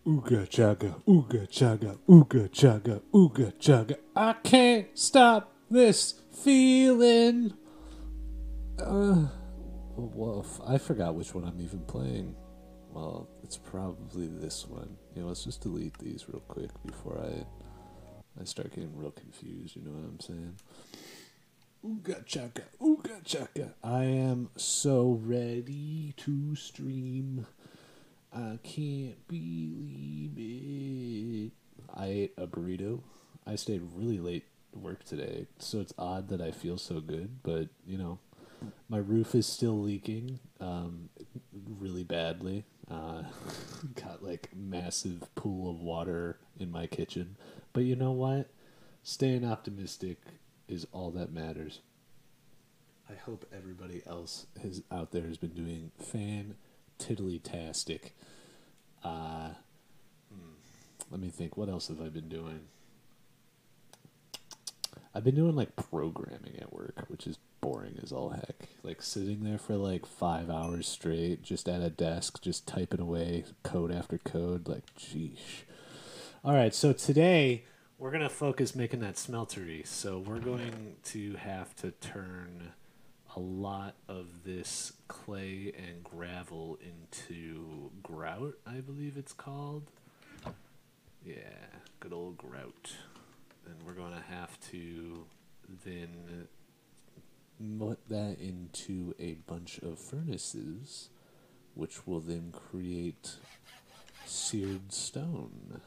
Ooga chaga, ooga chaga, ooga chaga, ooga chaga. I can't stop this feeling. Well, I forgot which one I'm even playing. Well, it's probably this one. Let's just delete these real quick before I start getting real confused. You know what I'm saying? Ooga chaka, ooga chaka. I am so ready to stream. I can't believe it. I ate a burrito. I stayed really late to work today, so it's odd that I feel so good, but my roof is still leaking really badly. Got like massive pool of water in my kitchen. But you know what? Staying optimistic is all that matters. I hope everybody else out there has been doing fan-tiddly-tastic. Uh, Let me think. What else have I been doing? I've been doing like programming at work, which is boring as all heck. Like sitting there for like 5 hours straight, just at a desk, just typing away code after code. Like, geesh. All right, so today we're going to focus making that smeltery. So we're going to have to turn a lot of this clay and gravel into grout, I believe it's called. Yeah, good old grout. And we're going to have to then put that into a bunch of furnaces, which will then create seared stone.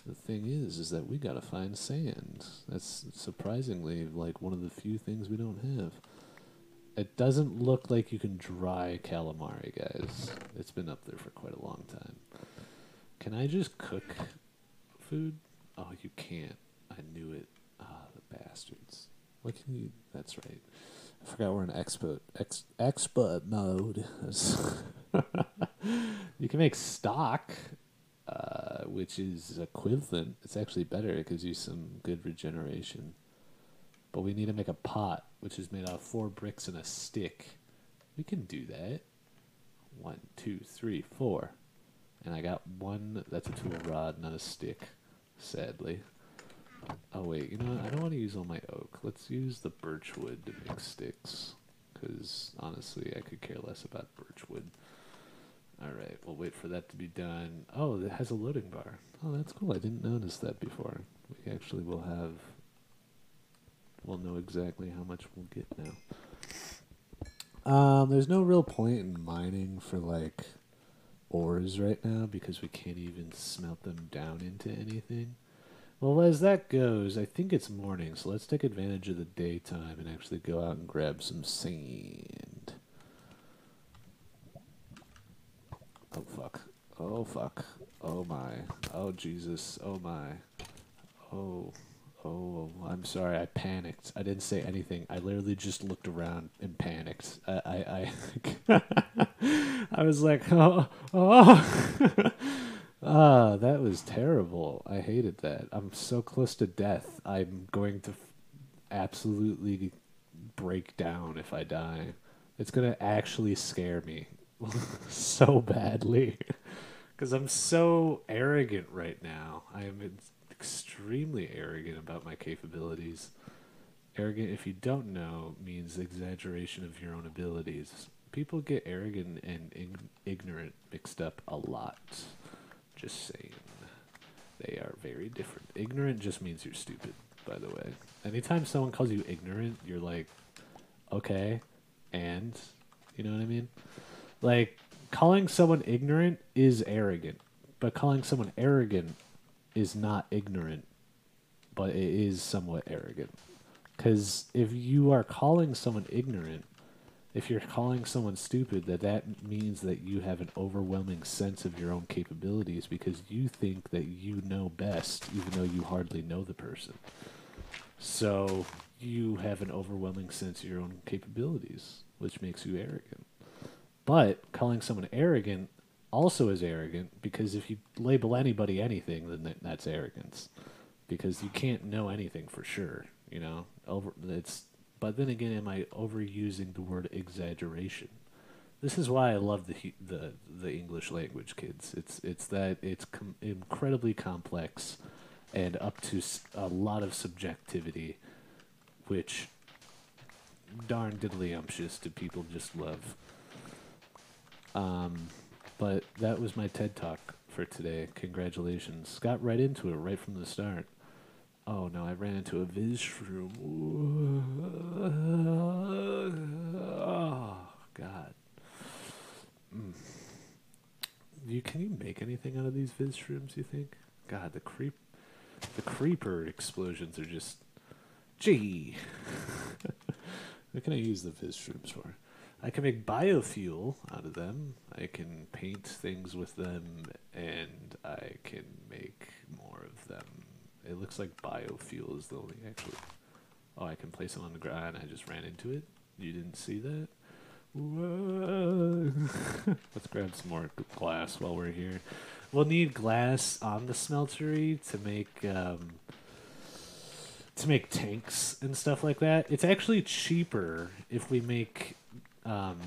The thing is that we gotta find sand. That's surprisingly like one of the few things we don't have. It doesn't look like you can dry calamari, guys. It's been up there for quite a long time. Can I just cook food? Oh, you can't. I knew it. Ah, the bastards. What can you... That's right. I forgot we're in expert mode. You can make stock, which is equivalent. It's actually better. It gives you some good regeneration. But we need to make a pot, which is made out of 4 bricks and a stick. We can do that. 1, 2, 3, 4. And I got one. That's a tool rod, not a stick, sadly. Oh, wait. You know what? I don't want to use all my oak. Let's use the birch wood to make sticks. Because, honestly, I could care less about birch wood. Alright, we'll wait for that to be done. Oh, it has a loading bar. Oh, that's cool. I didn't notice that before. We actually will have... We'll know exactly how much we'll get now. There's no real point in mining for, like, ores right now because we can't even smelt them down into anything. Well, as that goes, I think it's morning, so let's take advantage of the daytime and actually go out and grab some sand. Oh, fuck. Oh, fuck. Oh, my. Oh, Jesus. Oh, my. Oh. Oh, I'm sorry. I panicked. I didn't say anything. I literally just looked around and panicked. I was like, oh, oh. Ah, that was terrible. I hated that. I'm so close to death. I'm going to absolutely break down if I die. It's going to actually scare me so badly because I'm so arrogant right now. I am extremely arrogant about my capabilities. Arrogant, if you don't know, means exaggeration of your own abilities. People get arrogant and ignorant mixed up a lot. Just saying. They are very different. Ignorant just means you're stupid, by the way. Anytime someone calls you ignorant, you're like, okay, and? You know what I mean? Like, calling someone ignorant is arrogant, but calling someone arrogant is not ignorant, but it is somewhat arrogant. Because if you are calling someone ignorant, if you're calling someone stupid, that means that you have an overwhelming sense of your own capabilities because you think that you know best, even though you hardly know the person. So you have an overwhelming sense of your own capabilities, which makes you arrogant. But calling someone arrogant also is arrogant because if you label anybody anything, then that's arrogance. Because you can't know anything for sure, you know. But then again, am I overusing the word exaggeration? This is why I love the English language, kids. It's that it's incredibly complex and up to a lot of subjectivity, which darn diddlyumptious do people just love. But that was my TED talk for today. Congratulations. Got right into it right from the start. Oh no, I ran into a Viz shroom. Oh God. Can you make anything out of these Viz shrooms? You think? God, the creeper explosions are just. Gee, what can I use the Viz shrooms for? I can make biofuel out of them. I can paint things with them, and I can make more of them. It looks like biofuel is the only actually. Oh, I can place them on the ground. I just ran into it. You didn't see that? Whoa. Let's grab some more glass while we're here. We'll need glass on the smeltery to make tanks and stuff like that. It's actually cheaper if we make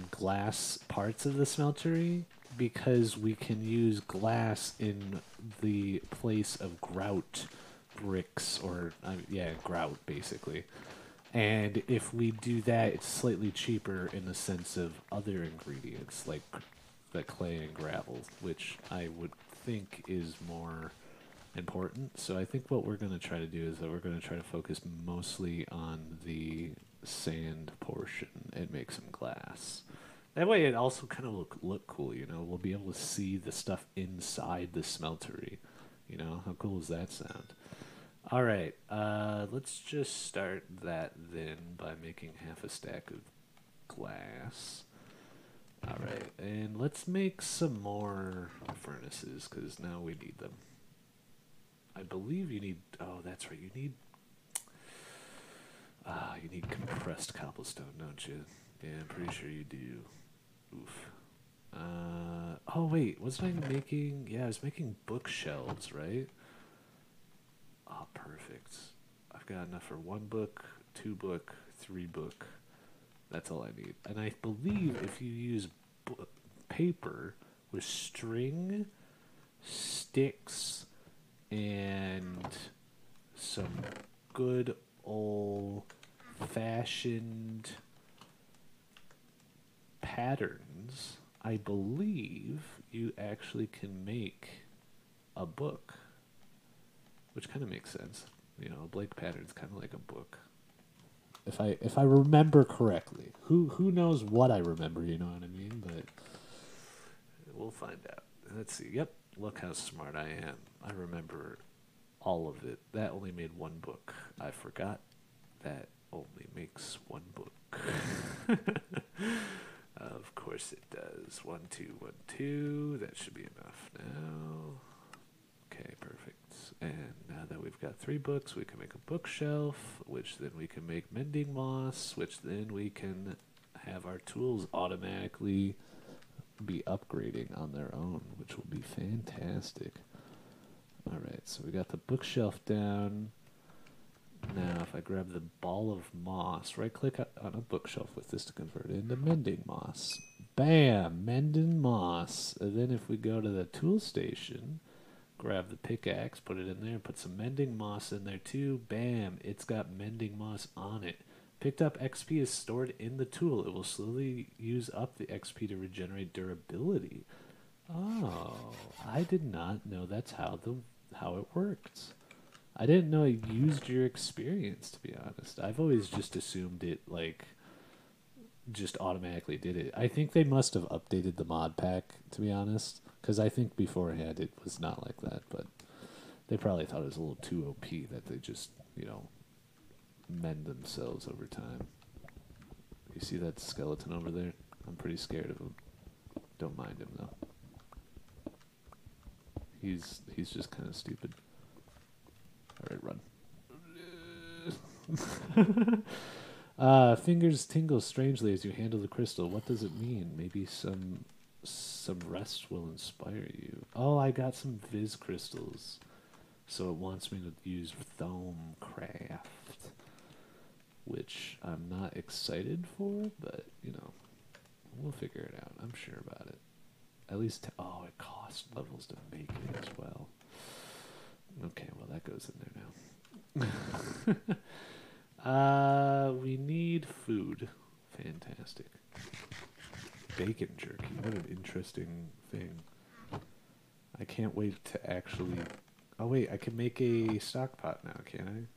glass parts of the smeltery because we can use glass in the place of grout bricks or yeah, grout basically. And if we do that, it's slightly cheaper in the sense of other ingredients like the clay and gravel, which I would think is more important. So I think what we're going to try to do is that we're going to try to focus mostly on the sand portion and make some glass. That way it also kind of look cool, you know. We'll be able to see the stuff inside the smeltery. You know, how cool does that sound? All right, let's just start that then by making half a stack of glass. All right, and let's make some more furnaces because now we need them. I believe you need. Oh, that's right. You need compressed cobblestone, don't you? Yeah, I'm pretty sure you do. Oof. Oh wait, wasn't I making? Yeah, I was making bookshelves, right? Oh, perfect. I've got enough for one book, two book, three book. That's all I need. And I believe if you use paper with string, sticks, and some good old fashioned patterns, I believe you actually can make a book, which kind of makes sense. You know, a blank pattern's kind of like a book. If I remember correctly, who knows what I remember? You know what I mean? But we'll find out. Let's see. Yep. Look how smart I am. I remember all of it. That only made one book. I forgot that only makes one book. Of course it does. 1, 2, 1, 2. That should be enough now. Okay, perfect. And now that we've got 3 books, we can make a bookshelf, which then we can make mending moss, which then we can have our tools automatically be upgrading on their own, which will be fantastic. All right, so we got the bookshelf down. Now, if I grab the ball of moss, right-click on a bookshelf with this to convert it into mending moss. Bam! Mending moss. And then if we go to the tool station, grab the pickaxe, put it in there, put some mending moss in there too. Bam! It's got mending moss on it. Picked up XP is stored in the tool. It will slowly use up the XP to regenerate durability. Oh, I did not know that's how it worked. I didn't know it used your experience, to be honest. I've always just assumed it like just automatically did it. I think they must have updated the mod pack, to be honest, because I think beforehand it was not like that, but they probably thought it was a little too OP that they just, you know, mend themselves over time. You see that skeleton over there? I'm pretty scared of him. Don't mind him though. He's just kind of stupid. All right, run. Fingers tingle strangely as you handle the crystal. What does it mean? Maybe some rest will inspire you. Oh, I got some Viz crystals. So it wants me to use Thome Craft, which I'm not excited for, but, you know, We'll figure it out. I'm sure about it. At least, oh, it costs levels to make it as well. Okay, well, that goes in there now. We need food. Fantastic. Bacon jerky. What an interesting thing. I can't wait to actually... Oh, wait, I can make a stock pot now, can I?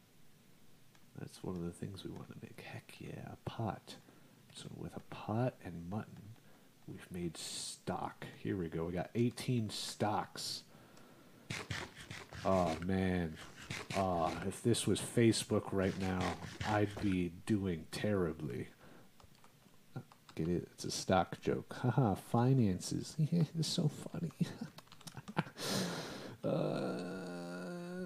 That's one of the things we want to make. Heck yeah, a pot. So with a pot and mutton, we've made stock. Here we go. We got 18 stocks. Oh, man. If this was Facebook right now, I'd be doing terribly. Get it? It's a stock joke. Haha, finances. Yeah, it's so funny.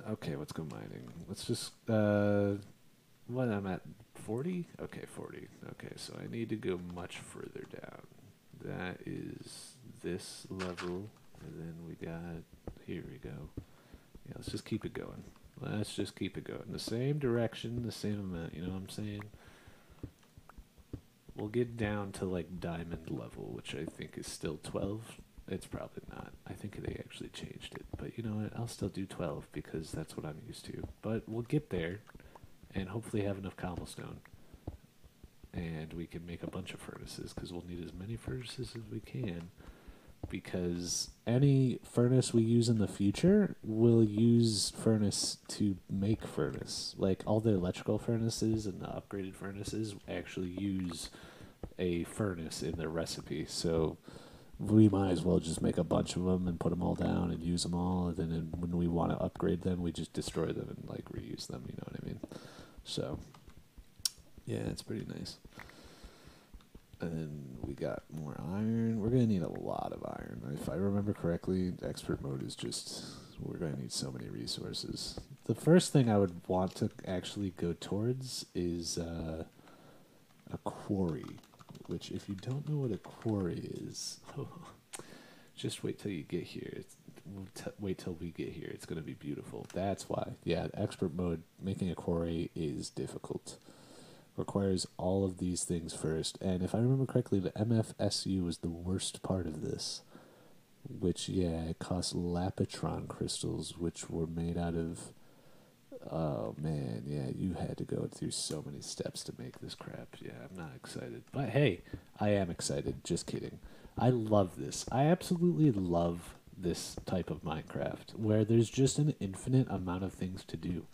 Okay, let's go mining. Let's just, what I'm at, 40? Okay, 40. Okay, so I need to go much further down. That is this level, and then we got, here we go. Yeah, let's just keep it going. Let's just keep it going. The same direction, the same amount, you know what I'm saying? We'll get down to like diamond level, which I think is still 12. It's probably not. I think they actually changed it. But you know what? I'll still do 12 because that's what I'm used to. But we'll get there and hopefully have enough cobblestone. And we can make a bunch of furnaces because we'll need as many furnaces as we can. Because any furnace we use in the future will use furnace to make furnace. Like all the electrical furnaces and the upgraded furnaces actually use a furnace in their recipe. So we might as well just make a bunch of them and put them all down and use them all. And then when we want to upgrade them, we just destroy them and like reuse them. You know what I mean? So yeah, it's pretty nice. And we got more iron. We're going to need a lot of iron. If I remember correctly, expert mode is just... We're going to need so many resources. The first thing I would want to actually go towards is a quarry. Which, if you don't know what a quarry is... just wait till you get here. Wait till we get here. It's going to be beautiful. That's why. Yeah, expert mode, making a quarry is difficult. Requires all of these things first. And if I remember correctly, the MFSU was the worst part of this. Which, yeah, it cost Lapitron crystals, which were made out of... Oh, man, yeah, you had to go through so many steps to make this crap. Yeah, I'm not excited. But hey, I am excited. Just kidding. I love this. I absolutely love this type of Minecraft, where there's just an infinite amount of things to do.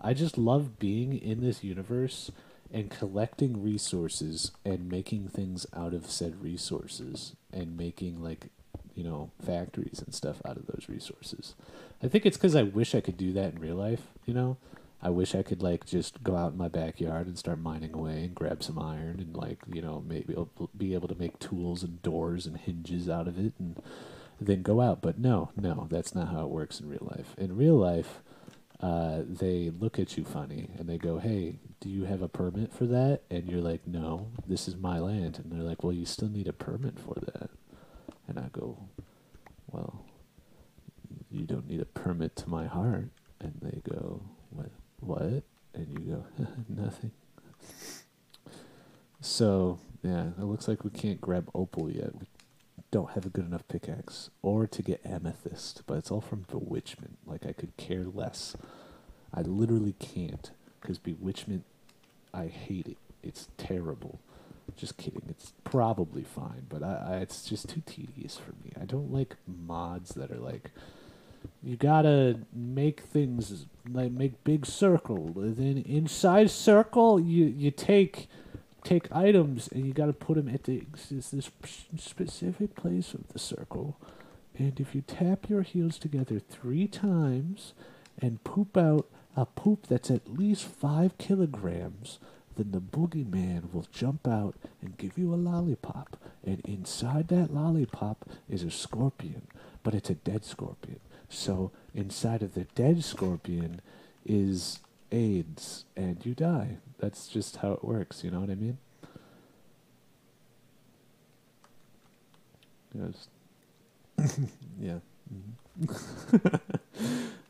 I just love being in this universe and collecting resources and making things out of said resources and making, like, you know, factories and stuff out of those resources. I think it's because I wish I could do that in real life, you know? I wish I could, like, just go out in my backyard and start mining away and grab some iron and, like, you know, maybe be able to make tools and doors and hinges out of it and then go out. But no, that's not how it works in real life. In real life, they look at you funny and they go, hey, do you have a permit for that? And you're like, no, this is my land. And they're like, well, you still need a permit for that. And I go, well, you don't need a permit to my heart. And they go, what? And you go, nothing. So, yeah, it looks like we can't grab opal yet. We don't have a good enough pickaxe. Or to get amethyst, but it's all from bewitchment. Like, I could care less. I literally can't, because bewitchment, I hate it. It's terrible. Just kidding. It's probably fine, but it's just too tedious for me. I don't like mods that are like, you gotta make things, like make big circle, and then inside circle, you take items, and you gotta put them at this specific place of the circle, and if you tap your heels together 3 times and poop out a poop that's at least 5 kilograms, then the boogeyman will jump out and give you a lollipop. And inside that lollipop is a scorpion, but it's a dead scorpion. So inside of the dead scorpion is AIDS, and you die. That's just how it works, you know what I mean? Yes. Yeah.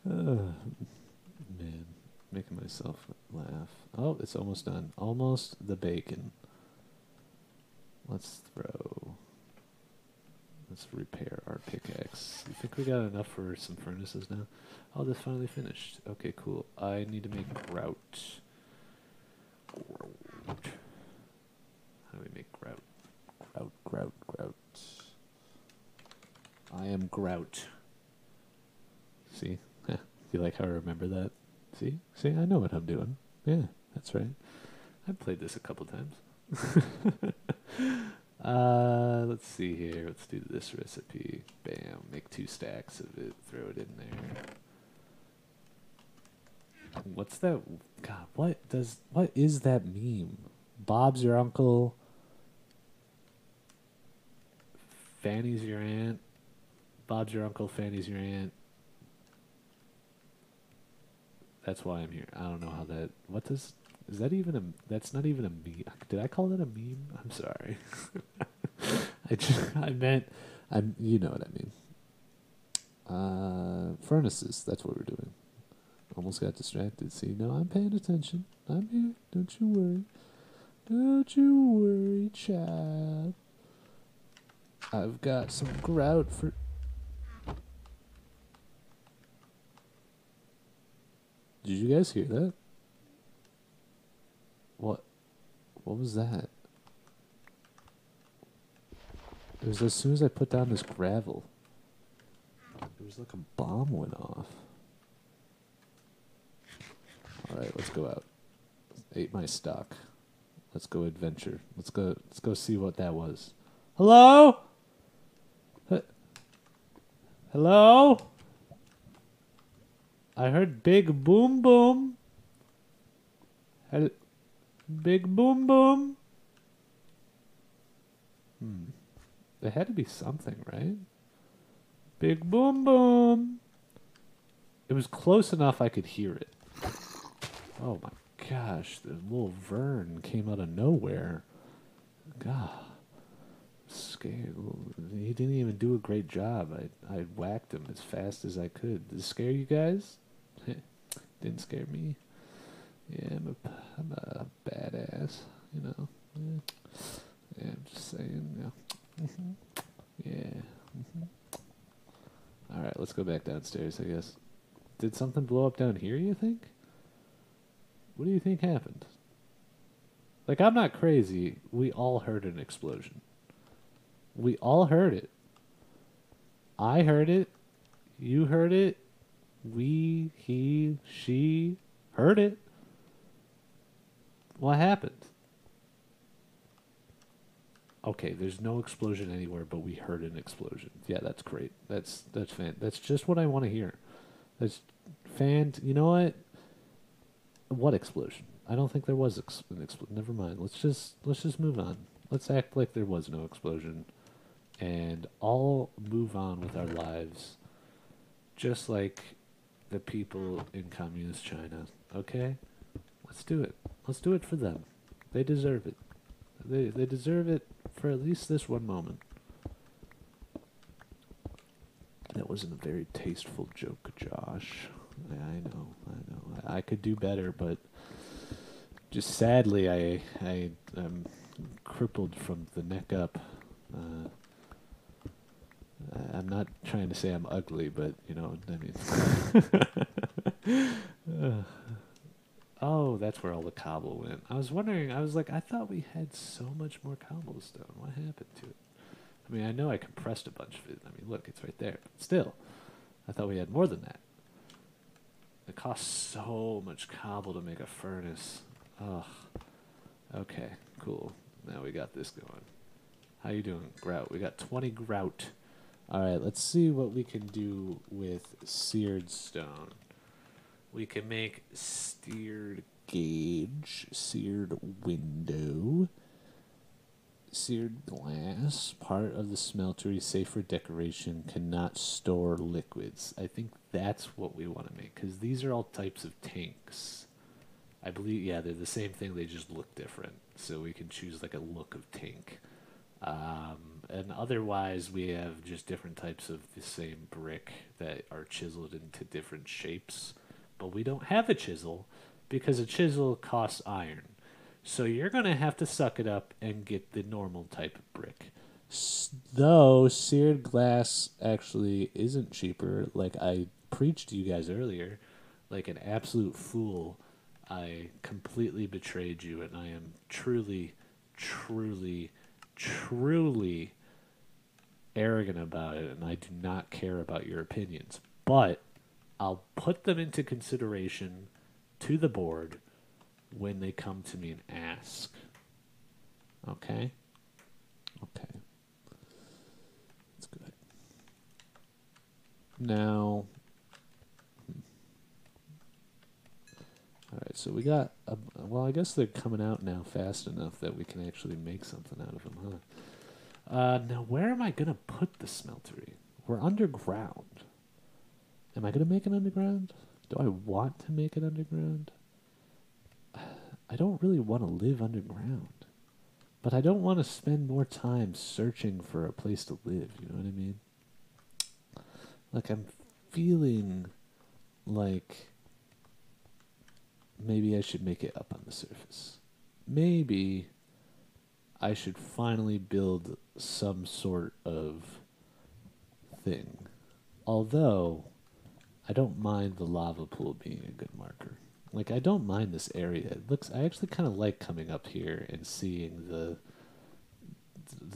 Man, making myself laugh. Oh, it's almost done. Almost the bacon. Let's throw Let's repair our pickaxe. You think we got enough for some furnaces now? Oh, this finally finished. Okay, cool. I need to make grout. Grout. How do we make grout? Grout. I am grout. See? You like how I remember that? See? I know what I'm doing. Yeah, that's right. I've played this a couple times. Let's see here. Let's do this recipe. Bam. Make 2 stacks of it. Throw it in there. What's that? God, what is that meme? Bob's your uncle. Fanny's your aunt. Bob's your uncle. Fanny's your aunt. That's why I'm here. I don't know how that. Is that even a? That's not even a meme. Did I call that a meme? I'm sorry. I meant. You know what I mean. Furnaces. That's what we're doing. Almost got distracted. See, no, I'm paying attention. I'm here. Don't you worry. Don't you worry, child. I've got some grout for. Did you guys hear that? What was that? It was as soon as I put down this gravel. It was like a bomb went off. Alright, let's go out. Ate my stock. Let's go adventure. Let's go see what that was. Hello? Hello? I heard big boom boom. Big boom boom. There had to be something, right? Big boom boom. It was close enough I could hear it. Oh my gosh, the little Vern came out of nowhere. God. Scared. He didn't even do a great job. I whacked him as fast as I could. Did it scare you guys? Didn't scare me. Yeah, I'm a badass, you know. Yeah, I'm just saying, yeah. Yeah. Alright, let's go back downstairs, I guess. Did something blow up down here, you think? What do you think happened? Like, I'm not crazy. We all heard an explosion. We all heard it. I heard it. You heard it. We, he, she heard it. What happened? Okay, there's no explosion anywhere, but we heard an explosion. Yeah, that's great. That's That's just what I want to hear. That's You know what? What explosion? I don't think there was an explosion. Never mind. Let's just move on. Let's act like there was no explosion, and all move on with our lives, just like the people in communist China. Okay, let's do it. Let's do it for them. They deserve it. They deserve it for at least this one moment. That wasn't a very tasteful joke, Josh. I know. I could do better, but just sadly, I'm crippled from the neck up. I'm not trying to say I'm ugly, but you know what I mean. Oh, that's where all the cobble went. I was wondering. I was like, I thought we had so much more cobblestone. What happened to it? I mean, I know I compressed a bunch of it. I mean, look, it's right there. But still, I thought we had more than that. It costs so much cobble to make a furnace. Ugh. Okay, cool. Now we got this going. How you doing, grout? We got 20 grout. All right, let's see what we can do with seared stone. We can make seared gauge, seared window, seared glass. Part of the smeltery, safe for decoration, cannot store liquids. I think that's what we want to make, because these are all types of tanks. I believe, yeah, they're the same thing, they just look different. So we can choose like a look of tank. And otherwise, we have just different types of the same brick that are chiseled into different shapes. But we don't have a chisel, because a chisel costs iron. So you're going to have to suck it up and get the normal type of brick. Though seared glass actually isn't cheaper, like I preached to you guys earlier, like an absolute fool, I completely betrayed you, and I am truly, truly, truly arrogant about it, and I do not care about your opinions. But I'll put them into consideration to the board when they come to me and ask. Okay? Okay. That's good. Now, all right, so we got, well, I guess they're coming out now fast enough that we can actually make something out of them, huh? Now, where am I going to put the smeltery? We're underground. Am I going to make it underground? Do I want to make it underground? I don't really want to live underground. But I don't want to spend more time searching for a place to live, you know what I mean? Like, I'm feeling like maybe I should make it up on the surface. Maybe I should finally build some sort of thing. Although, I don't mind the lava pool being a good marker. Like, I don't mind this area. It looks, I actually kind of like coming up here and seeing the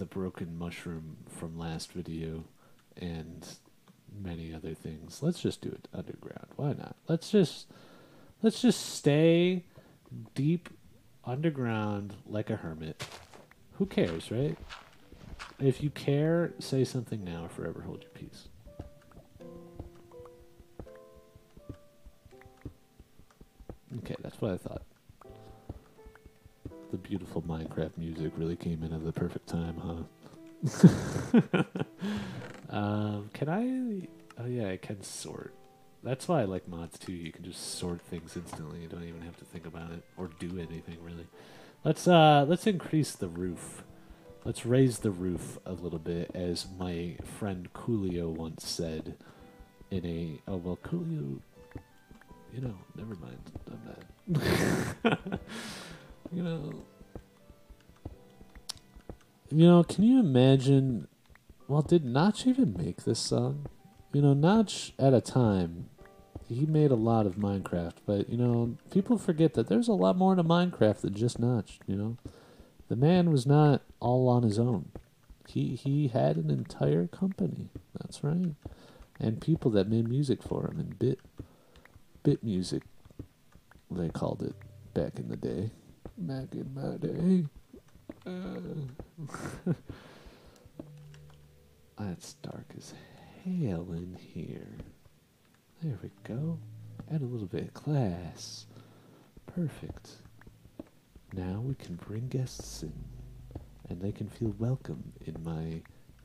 broken mushroom from last video and many other things. Let's just do it underground. Why not? Let's just stay deep underground like a hermit. Who cares, right? If you care, say something now or forever hold your peace. Okay, that's what I thought. The beautiful Minecraft music really came in at the perfect time, huh? Can I? Oh yeah, I can sort. That's why I like mods too. You can just sort things instantly. You don't even have to think about it or do anything really. Let's increase the roof. Let's raise the roof a little bit, as my friend Coolio once said in a. Oh well, Coolio. You know, never mind. I'm bad. you know. You know, can you imagine? Well, did Notch even make this song? You know, Notch at a time, he made a lot of Minecraft, but you know, people forget that there's a lot more to Minecraft than just Notch. You know, the man was not all on his own. He had an entire company. That's right, and people that made music for him, and bit music, they called it back in the day. Back in my day. It's dark as hell in here. There we go. Add a little bit of class. Perfect. Now we can bring guests in, and they can feel welcome in my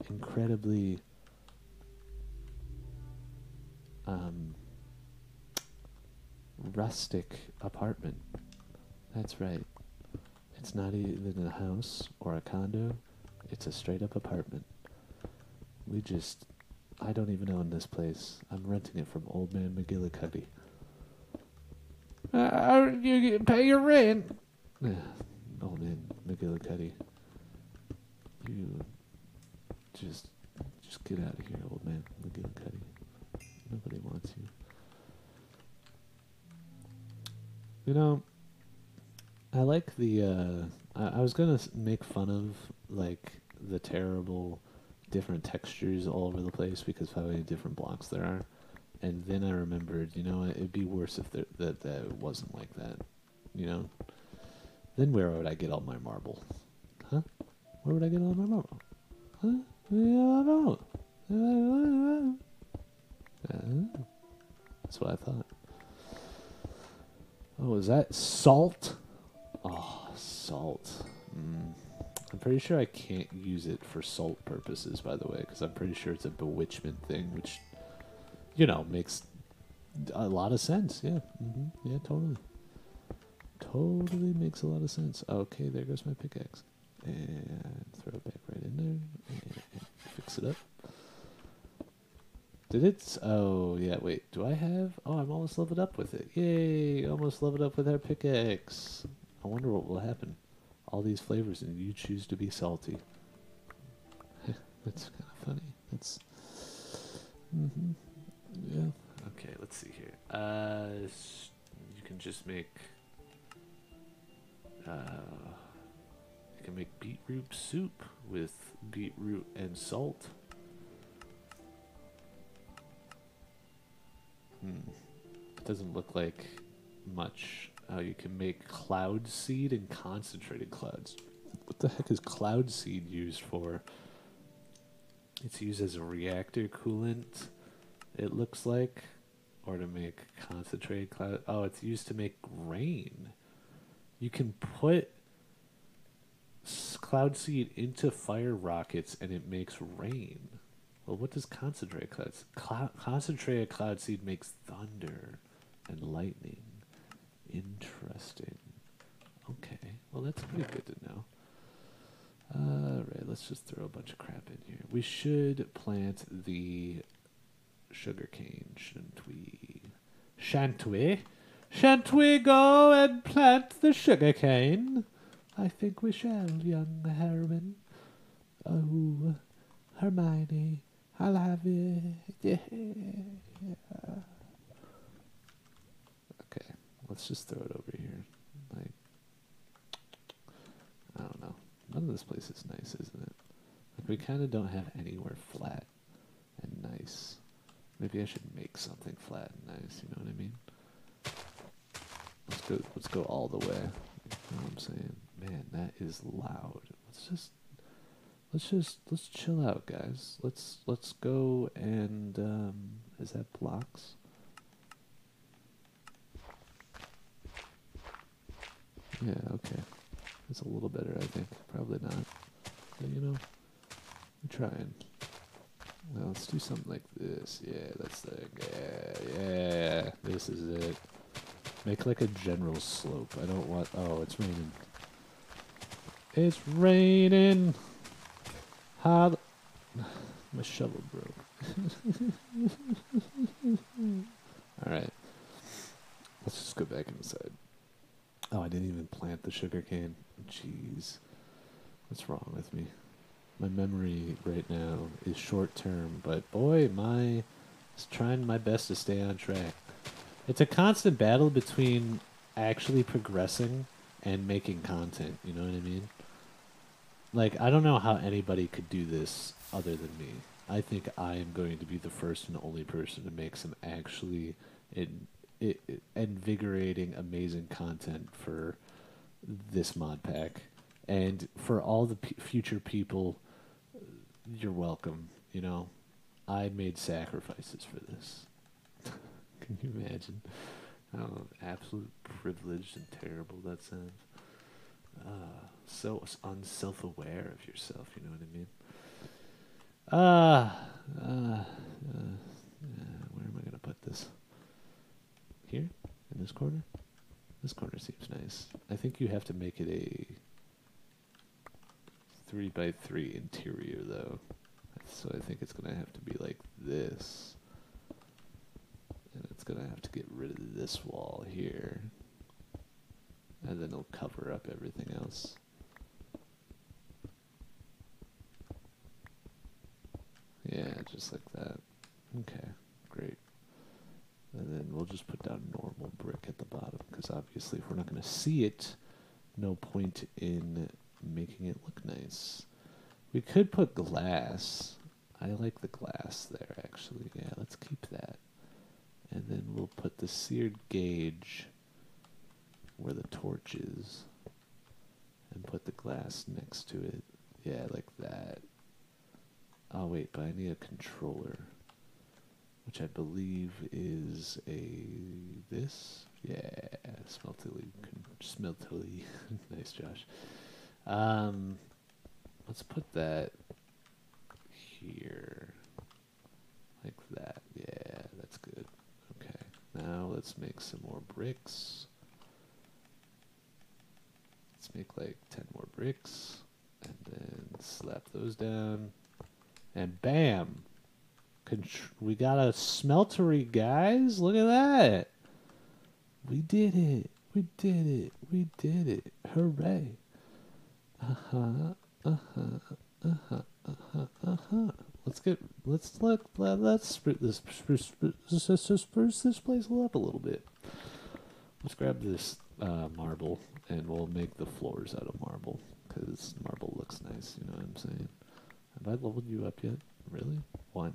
incredibly rustic apartment. That's right. It's not even a house or a condo. It's a straight up apartment. I don't even own this place. I'm renting it from Old Man McGillicuddy. You pay your rent. Yeah, Old Man McGillicuddy. You just get out of here, Old Man McGillicuddy. Nobody wants you. You know, I like the. I was gonna make fun of like the terrible different textures all over the place because of how many different blocks there are. And then I remembered, you know, it'd be worse if that it wasn't like that. You know? Then where would I get all my marble? Huh? Where would I get all my marble? Huh? Yeah, I don't know. That's what I thought. Oh, is that salt? Oh, salt. I'm pretty sure I can't use it for salt purposes, by the way, because I'm pretty sure it's a bewitchment thing, which, you know, makes a lot of sense. Yeah. Yeah, totally. Totally makes a lot of sense. Okay, there goes my pickaxe. And throw it back right in there. And fix it up. Did it? Oh, yeah, wait. Do I have? Oh, I'm almost leveled up with it. Yay! Almost leveled up with our pickaxe. I wonder what will happen. All these flavors, and you choose to be salty. It's kind of funny. It's. Mm-hmm. Yeah. Okay, let's see here. You can just make. You can make beetroot soup with beetroot and salt. It doesn't look like much. You can make cloud seed and concentrated clouds. What the heck is cloud seed used for? It's used as a reactor coolant, it looks like, or to make concentrated cloud. Oh, it's used to make rain. You can put cloud seed into fire rockets and it makes rain. Well, what does concentrated clouds? Concentrated cloud seed makes thunder and lightning. Interesting. Okay, well that's pretty good to know. Alright, let's just throw a bunch of crap in here. We should plant the sugarcane, shouldn't we? Shan't we? Shan't we go and plant the sugarcane? I think we shall, young heroine. Oh, Hermione, I'll have it. Yeah. Okay, let's just throw it over here. Like, I don't know. None of this place is nice, isn't it? Like, we kind of don't have anywhere flat and nice. Maybe I should make something flat and nice, you know what I mean? Let's go all the way. You know what I'm saying? Man, that is loud. Let's chill out, guys. Let's go and is that blocks? Yeah, okay. That's a little better, I think. Probably not. But you know, we're trying. Well, let's do something like this. Yeah, that's the yeah. This is it. Make like a general slope. I don't want. Oh, it's raining. It's raining. How? My shovel broke. All right. Let's just go back inside. Oh, I didn't even plant the sugarcane. Jeez. What's wrong with me? My memory right now is short term, but boy, trying my best to stay on track. It's a constant battle between actually progressing and making content, you know what I mean? Like, I don't know how anybody could do this other than me. I think I am going to be the first and only person to make some actually invigorating, amazing content for this mod pack. And for all the future people, you're welcome. You know, I made sacrifices for this. Can you imagine how absolute privileged and terrible that sounds? So unself-aware of yourself, you know what I mean? Where am I going to put this? Here? In this corner? This corner seems nice. I think you have to make it a 3x3 interior, though. So I think it's going to have to be like this. And it's going to have to get rid of this wall here. And then it'll cover up everything else. Yeah, just like that. Okay, great. And then we'll just put down normal brick at the bottom, because obviously if we're not going to see it, no point in making it look nice. We could put glass. I like the glass there, actually. Yeah, let's keep that. And then we'll put the seared gauge where the torch is. And put the glass next to it. Yeah, like that. Oh, wait, but I need a controller. Which I believe is this? Yeah, smeltily. Nice, Josh. Let's put that here. Like that. Yeah, that's good. Okay. Now let's make some more bricks. Let's make like 10 more bricks. And then slap those down. And bam! We got a smeltery, guys. Look at that. We did it. We did it. We did it. Hooray. Let's spruce this place up a little bit. Let's grab this marble and we'll make the floors out of marble because marble looks nice. You know what I'm saying? Have I leveled you up yet? Really? 1,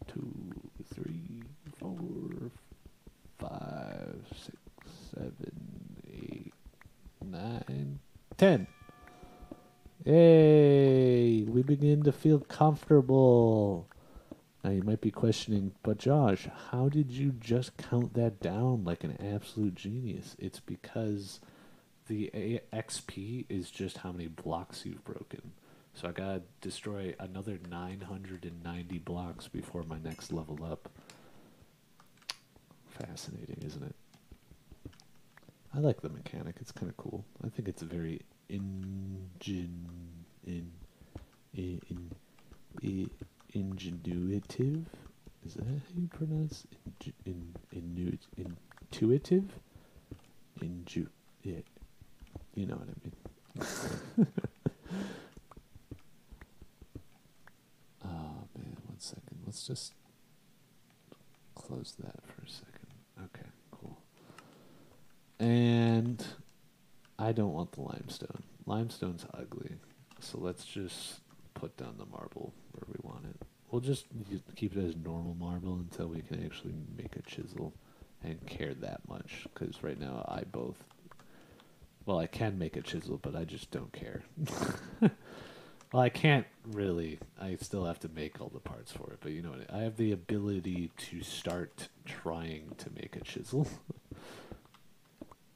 2, 3, 4, 5, 6, 7, 8, 9, 10. Hey, we begin to feel comfortable. Now you might be questioning, but Josh, how did you just count that down like an absolute genius? It's because the XP is just how many blocks you've broken. So I gotta destroy another 990 blocks before my next level up. Fascinating, isn't it? I like the mechanic. It's kind of cool. I think it's a very ingenuitive. Is that how you pronounce intuitive? Yeah, you know what I mean. Oh man, 1 second. Let's just close that for a second. Okay, cool. And I don't want the limestone. Limestone's ugly. So let's just put down the marble where we want it. We'll just keep it as normal marble until we can actually make a chisel and care that much. Because right now well, I can make a chisel, but I just don't care. Well, I can't really. I still have to make all the parts for it, but you know what? I have the ability to start trying to make a chisel.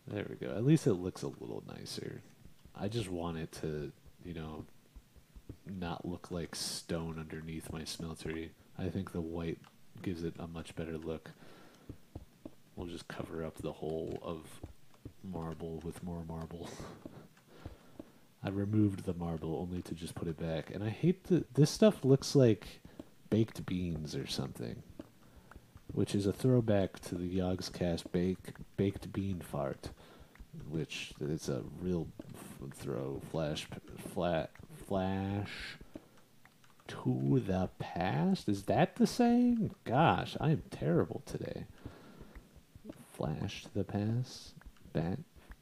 There we go. At least it looks a little nicer. I just want it to, you know, not look like stone underneath my smeltery. I think the white gives it a much better look. We'll just cover up the whole of marble with more marble. I removed the marble only to just put it back. And I hate that this stuff looks like baked beans or something, which is a throwback to the Yogscast baked bean fart, which is a real flash to the past. Is that the saying? Gosh, I am terrible today. Flash to the past,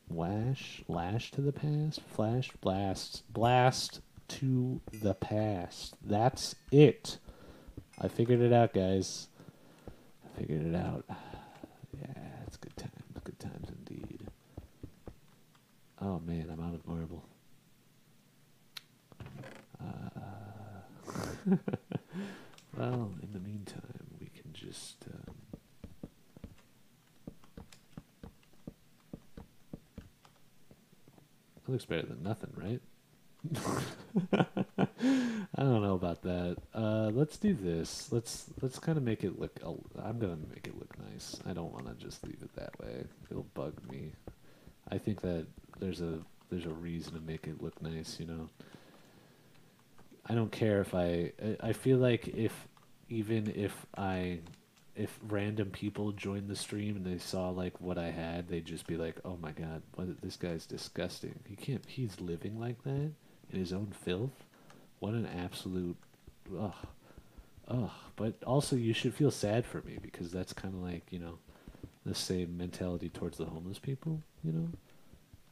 lash to the past, flash, blast to the past. That's it. I figured it out, guys. I figured it out. Yeah, it's good times indeed. Oh man, I'm out of marble. Well, in the meantime, we can just it looks better than nothing, right? I don't know about that. Let's do this. Let's kind of make it look. I'm gonna make it look nice. I don't want to just leave it that way. It'll bug me. I think that there's a reason to make it look nice. You know. I don't care if I feel like even if random people joined the stream and they saw like what I had, they'd just be like, "Oh my god, this guy's disgusting. He's living like that in his own filth. What an absolute ugh, ugh." But also, you should feel sad for me because that's kind of like the same mentality towards the homeless people.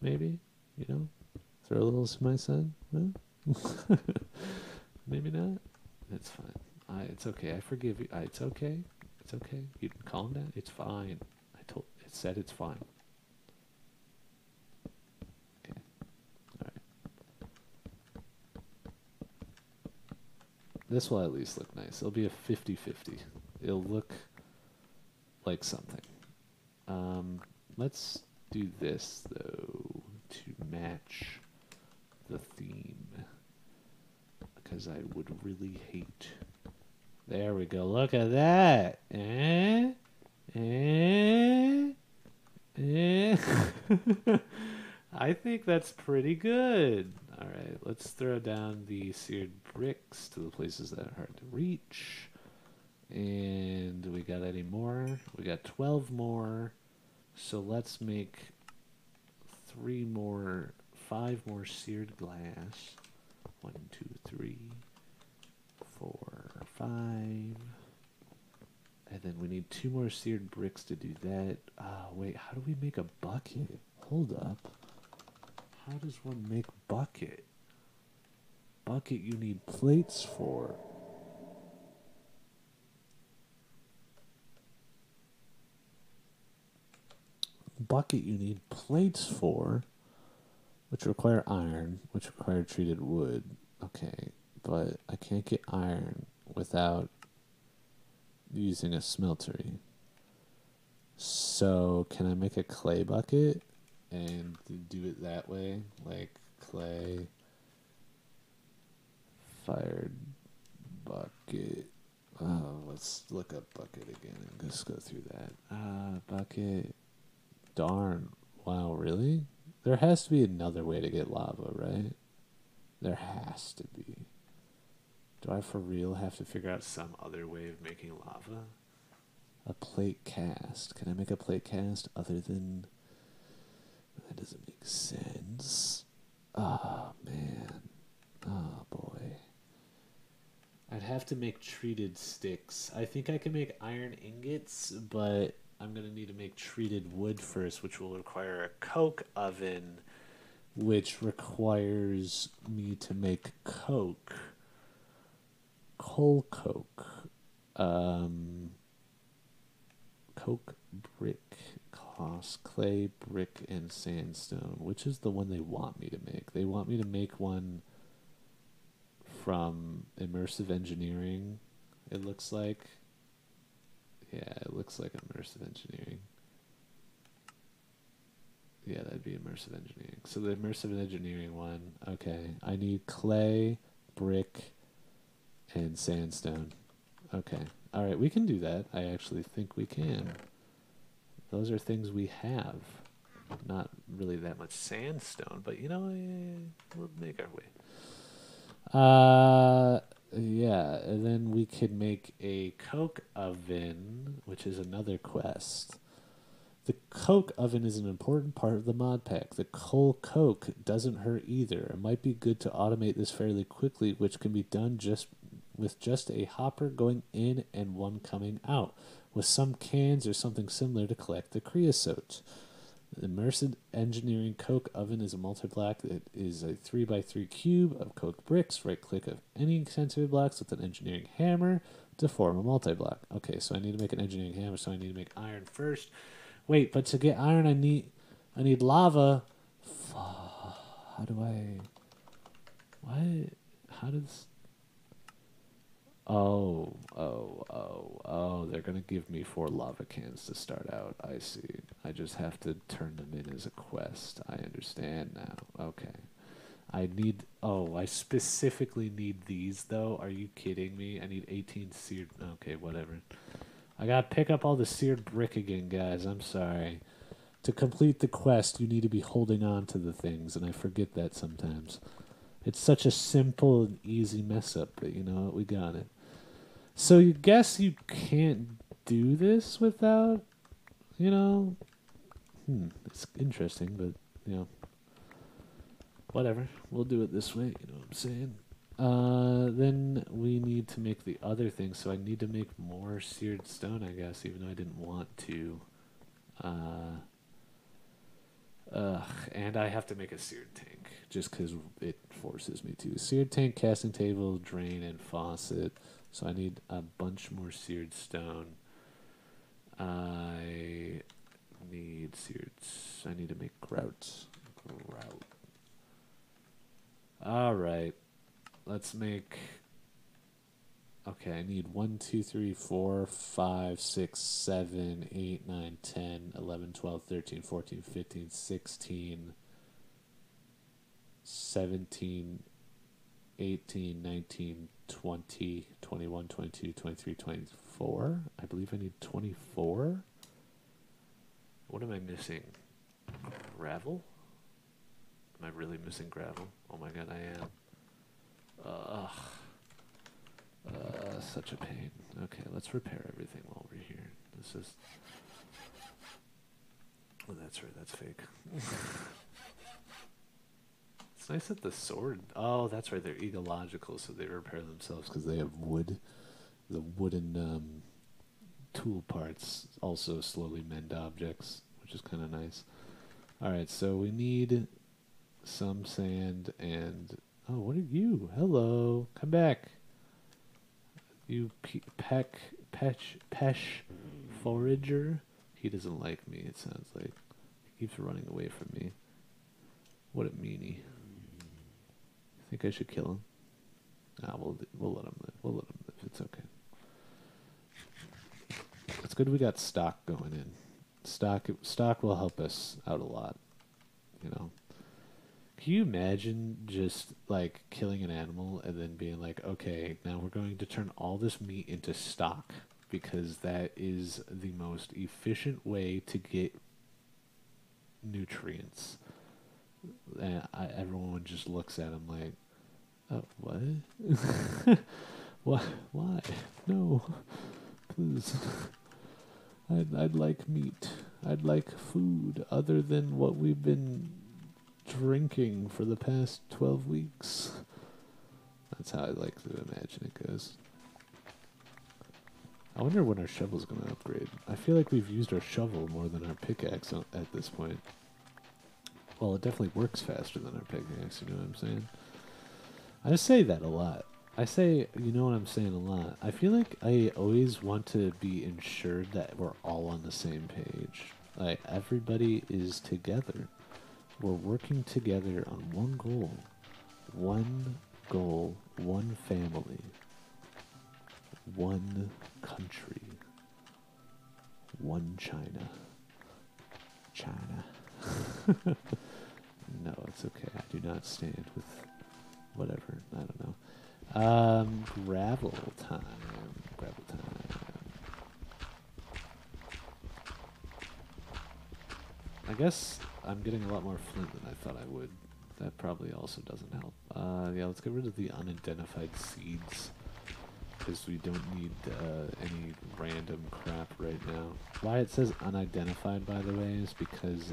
Maybe throw a little to my son. Huh? Maybe not. It's fine. It's okay. I forgive you. It's okay. It's okay. You can calm down. It's fine. It said it's fine. Okay. All right. This will at least look nice. It'll be a 50-50. It'll look like something. Let's do this though to match the theme. Because I would really hate. There we go. Look at that. I think that's pretty good. All right, let's throw down the seared bricks to the places that are hard to reach. And we got any more? We got 12 more. So let's make 5 more seared glass. 1, 2, 3, 4, 5. And then we need 2 more seared bricks to do that. Wait, how do we make a bucket? Hold up. How does one make bucket? Bucket you need plates for. Bucket you need plates for, which require iron, which require treated wood. Okay, but I can't get iron without using a smeltery. So can I make a clay bucket and do it that way? Like clay fired bucket. Let's look up bucket again and just go through that. Bucket. Darn. Wow, really? There has to be another way to get lava, right? There has to be. Do I for real have to figure out some other way of making lava? A plate cast. Can I make a plate cast other than... That doesn't make sense. Oh, man. Oh, boy. I'd have to make treated sticks. I think I can make iron ingots, but I'm going to need to make treated wood first, which will require a coke oven, which requires me to make coke. Coal coke. Coke brick cost clay, brick, and sandstone. Which is the one they want me to make? They want me to make one from immersive engineering, it looks like. Yeah, it looks like immersive engineering. Yeah, that'd be immersive engineering. So the immersive engineering one, okay. I need clay, brick, and sandstone. Okay. All right, we can do that. I actually think we can. Those are things we have. Not really that much sandstone, but you know, we'll make our way. Yeah, and then we could make a coke oven, which is another quest. The coke oven is an important part of the mod pack. The coal coke doesn't hurt either. It might be good to automate this fairly quickly, which can be done with just a hopper going in and one coming out, with some cans or something similar to collect the creosote. The immersive engineering coke oven is a multi-block that is a 3x3 cube of coke bricks. Right-click of any sensitive blocks with an engineering hammer to form a multi-block. Okay, so I need to make an engineering hammer, so I need to make iron first. Wait, but to get iron, I need lava. How do I... What? How does... Oh, they're going to give me 4 lava cans to start out. I see. I just have to turn them in as a quest. I understand now. Okay. I specifically need these, though. Are you kidding me? I need 18 seared... Okay, whatever. I got to pick up all the seared brick again, guys. I'm sorry. To complete the quest, you need to be holding on to the things, and I forget that sometimes. It's such a simple and easy mess up, but you know what? We got it. So you guess you can't do this without, it's interesting, but, whatever. We'll do it this way, you know what I'm saying? Then we need to make the other thing, so I need to make more seared stone, I guess, even though I didn't want to. And I have to make a seared tank, just because it forces me to. Seared tank, casting table, drain, and faucet. So I need a bunch more seared stone. I need I need to make grout. All right. Let's make... Okay, I need 1, 2, 3, 4, 5, 6, 7, 8, 9, 10, 11, 12, 13, 14, 15, 16, 17, 18, 19, 20, 21, 22, 23, 24. I believe I need 24. What am I missing? Gravel? Am I really missing gravel? Oh my god, I am. Such a pain. Okay, let's repair everything while we're here. This is... Oh, that's right, that's fake. Let's It's nice that the sword. Oh, that's right. They're ecological, so they repair themselves because they have wood. The wooden tool parts also slowly mend objects, which is kind of nice. All right, so we need some sand and oh, what are you? Hello, come back. You pesh forager. He doesn't like me. It sounds like he keeps running away from me. What a meanie. Think I should kill him? Nah, we'll let him live. We'll let him live. It's okay. It's good we got stock going in. Stock will help us out a lot. You know. Can you imagine just like killing an animal and then being like, okay, now we're going to turn all this meat into stock because that is the most efficient way to get nutrients. And everyone just looks at him like, oh, what? What? Why? No, please. I'd like meat. I'd like food other than what we've been drinking for the past 12 weeks. That's how I like to imagine it goes. I wonder when our shovel's going to upgrade. I feel like we've used our shovel more than our pickaxe at this point. Well, it definitely works faster than our pickaxe, you know what I'm saying? I say that a lot. I say, you know what I'm saying a lot. I feel like I always want to be ensured that we're all on the same page. Like, everybody is together. We're working together on one goal. One goal, one family. One country. One China. China. No, it's okay. I do not stand with whatever. I don't know. Gravel time. Gravel time. I guess I'm getting a lot more flint than I thought I would. That probably also doesn't help. Yeah, let's get rid of the unidentified seeds. Because we don't need any random crap right now. Why it says unidentified, by the way, is because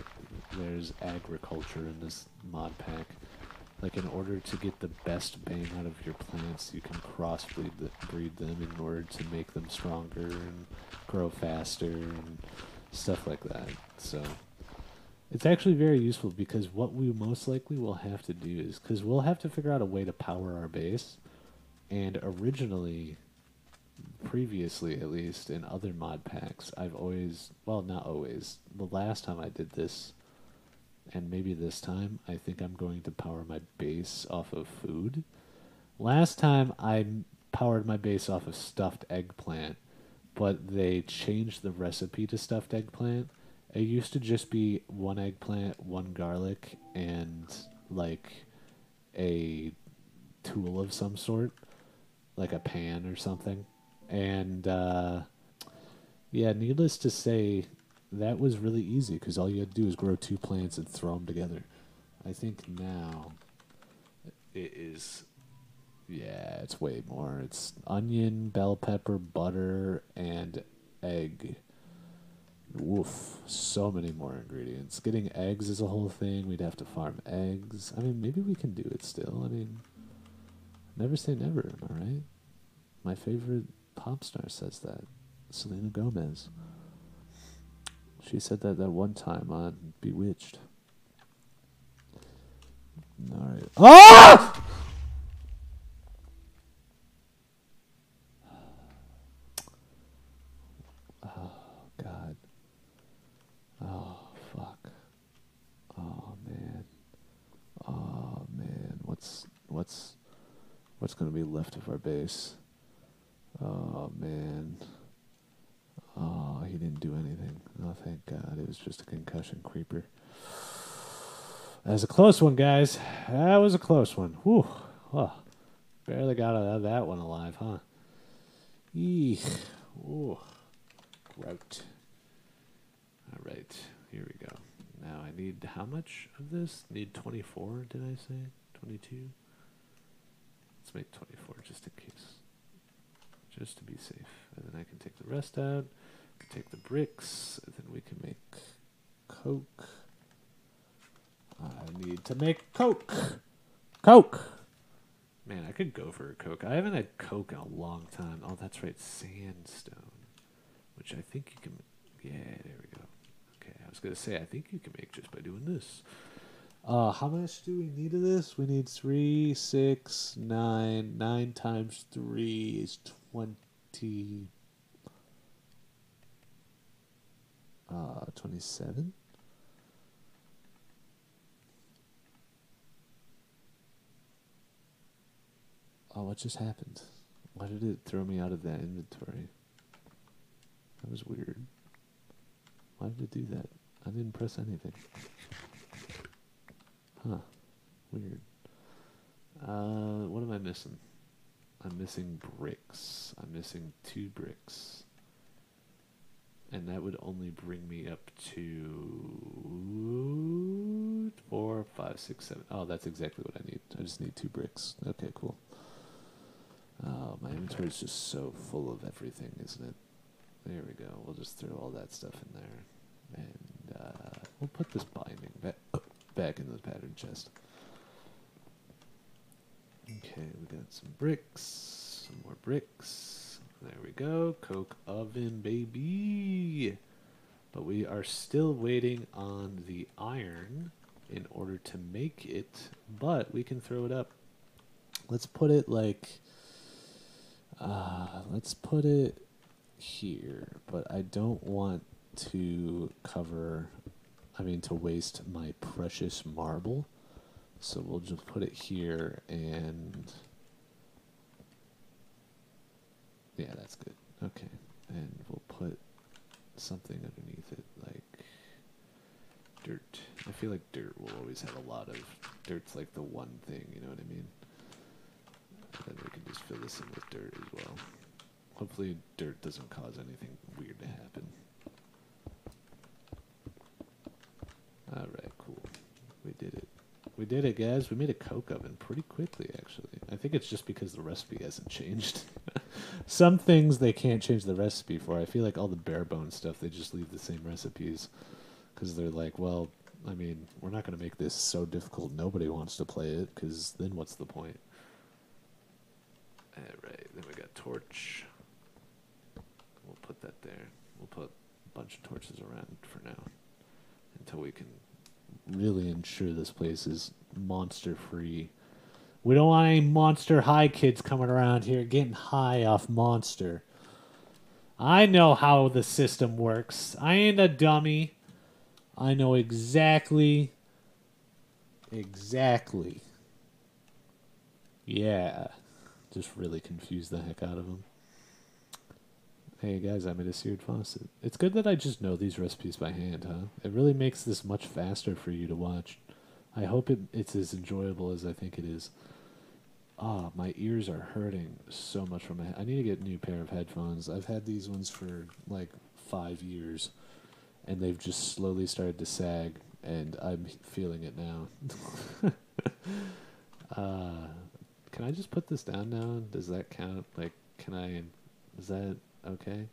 there's agriculture in this mod pack. Like, in order to get the best bang out of your plants, you can breed them in order to make them stronger and grow faster and stuff like that. So, it's actually very useful because what we most likely will have to do is, because we'll have to figure out a way to power our base. And originally, previously at least, in other mod packs, I've always, well, not always, the last time I did this, and maybe this time, I think I'm going to power my base off of food. Last time, I powered my base off of stuffed eggplant, but they changed the recipe to stuffed eggplant. It used to just be one eggplant, one garlic, and, like, a tool of some sort, like a pan or something. And, yeah, needless to say, that was really easy because all you had to do is grow two plants and throw them together. I think now it is, yeah, it's way more. It's onion, bell pepper, butter, and egg. Woof, so many more ingredients. Getting eggs is a whole thing. We'd have to farm eggs. I mean, maybe we can do it still. I mean, never say never, am I right? My favorite pop star says that. Selena Gomez. She said that one time on Bewitched. Alright. Ah! Oh, God. Oh, fuck. Oh, man. Oh, man. What's going to be left of our base? Oh, man. Oh, he didn't do anything. Oh, thank God. It was just a concussion creeper. That was a close one, guys. That was a close one. Whew. Oh, barely got out of that one alive, huh? Eek. Ooh. Grout. All right. Here we go. Now I need how much of this? Need 24, did I say? 22? Let's make 24 just in case. Just to be safe. And then I can take the rest out. Take the bricks. And then we can make coke. I need to make coke. Coke. Man, I could go for a Coke. I haven't had Coke in a long time. Oh, that's right, sandstone, which I think you can. Yeah, there we go. Okay, I was gonna say I think you can make just by doing this. How much do we need of this? We need 3, 6, 9. 9 times 3 is 20. 27. Oh, what just happened? Why did it throw me out of that inventory? That was weird. Why did it do that? I didn't press anything. Huh. Weird. What am I missing? I'm missing bricks. I'm missing 2 bricks. And that would only bring me up to 4, 5, 6, 7. Oh, that's exactly what I need. I just need 2 bricks. Okay, cool. Oh, my inventory is just so full of everything, isn't it? There we go. We'll just throw all that stuff in there. And we'll put this binding back in the pattern chest. Okay, we got some bricks. Some more bricks. There we go. Coke oven, baby. But we are still waiting on the iron in order to make it. But we can throw it up. Let's put it like... let's put it here. But I don't want to to waste my precious marble. So we'll just put it here and... Yeah, that's good. Okay. And we'll put something underneath it, like dirt. I feel like dirt will always have a lot of... Dirt's like the one thing, you know what I mean? And then we can just fill this in with dirt as well. Hopefully dirt doesn't cause anything weird to happen. Alright, cool. We did it. We did it, guys. We made a coke oven pretty quickly, actually. I think it's just because the recipe hasn't changed. Some things they can't change the recipe for. I feel like all the bare bones stuff, they just leave the same recipes. Because they're like, well, I mean, we're not going to make this so difficult nobody wants to play it, because then what's the point? Alright, then we got torch. We'll put that there. We'll put a bunch of torches around for now. Until we can really ensure this place is monster free. We don't want any Monster High kids coming around here getting high off Monster. I know how the system works. I ain't a dummy. I know exactly. Yeah. Just really confused the heck out of them. Hey guys, I made a seared faucet. It's good that I just know these recipes by hand, huh? It really makes this much faster for you to watch. I hope it's as enjoyable as I think it is. Ah, my ears are hurting so much from I need to get a new pair of headphones. I've had these ones for like 5 years, and they've just slowly started to sag, and I'm feeling it now. Can I just put this down now? Does that count? Like, is that okay?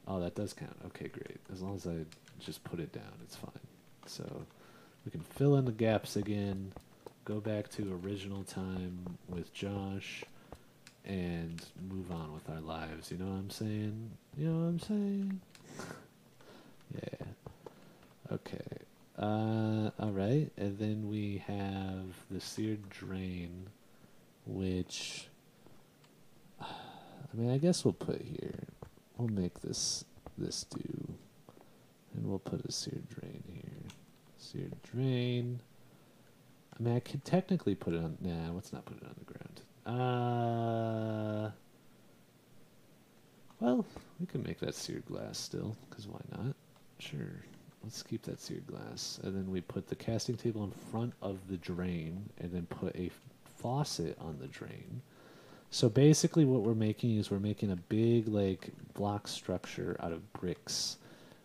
Oh, that does count. Okay, great. As long as I just put it down, it's fine. So we can fill in the gaps again, go back to original time with Josh, and move on with our lives. You know what I'm saying? You know what I'm saying? Yeah. Okay. Alright. And then we have the seared drain, which... I mean, I guess we'll put here. We'll make this do. And we'll put a seared drain here. Seared drain. I mean, I could technically put it on... Nah, let's not put it on the ground. Well, we can make that seared glass still, because why not? Sure. Let's keep that seared glass. And then we put the casting table in front of the drain, and then put a faucet on the drain. So basically what we're making is we're making a big, like, block structure out of bricks.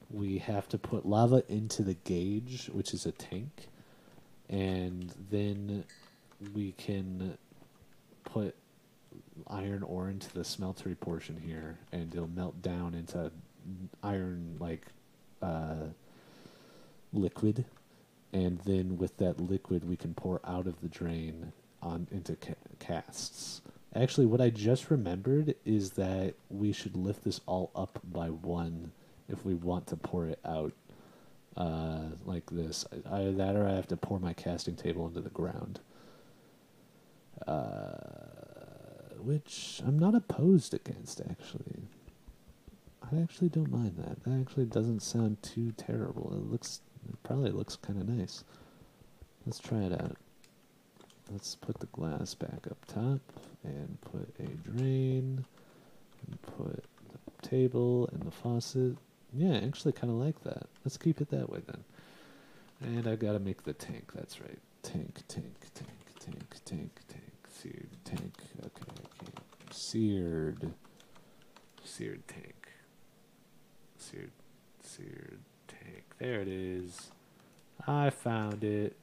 We have to put lava into the gauge, which is a tank. And then we can put iron ore into the smeltery portion here, and it'll melt down into iron, like, liquid. and then with that liquid we can pour out of the drain on into casts. Actually, what I just remembered is that we should lift this all up by one if we want to pour it out like this. Either that or I have to pour my casting table into the ground. Which I'm not opposed against, actually. I actually don't mind that. That actually doesn't sound too terrible. It probably looks kind of nice. Let's try it out. Let's put the glass back up top and put a drain and put the table and the faucet. Yeah, I actually kind of like that. Let's keep it that way then. And I gotta make the tank. That's right. Tank. Seared tank. Okay. Seared tank. Seared tank. There it is. I found it.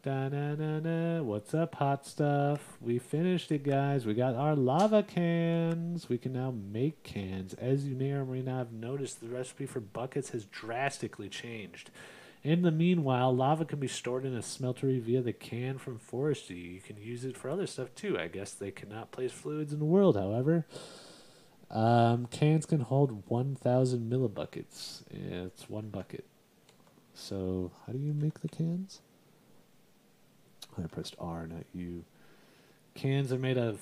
Da-na-na-na. What's up, hot stuff? We finished it, guys. We got our lava cans. We can now make cans. As you may or may not have noticed, the recipe for buckets has drastically changed. In the meanwhile, lava can be stored in a smeltery via the can from forestry. You can use it for other stuff too. I guess they cannot place fluids in the world, however. Cans can hold 1,000 millibuckets. Yeah, it's one bucket. So, how do you make the cans? I pressed R, not U. Cans are made of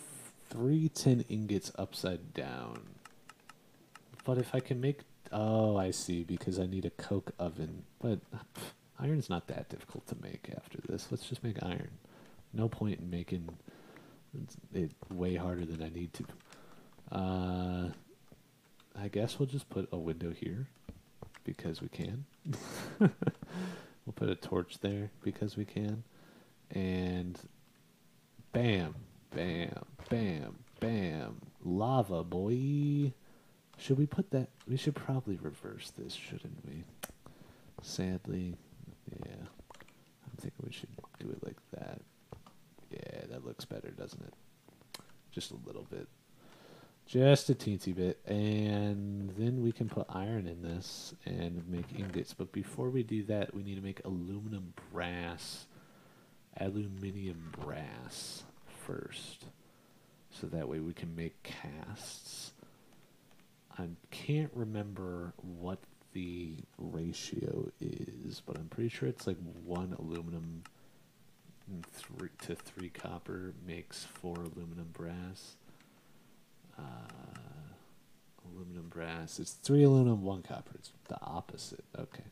3 tin ingots upside down. But if I can make... Oh, I see, because I need a coke oven. But iron's not that difficult to make after this. Let's just make iron. No point in making it way harder than I need to. I guess we'll just put a window here because we can. We'll put a torch there because we can. And bam, bam, bam, bam. Lava, boy. Should we put that? We should probably reverse this, shouldn't we? Sadly, yeah. I'm thinking we should do it like that. Yeah, that looks better, doesn't it? Just a little bit. Just a teensy bit. And then we can put iron in this and make ingots. But before we do that, we need to make aluminium brass first. So that way we can make casts. I can't remember what the ratio is, but I'm pretty sure it's like 1 aluminum to 3 copper makes 4 aluminum brass. Aluminum brass. It's 3 aluminum, 1 copper. It's the opposite. Okay.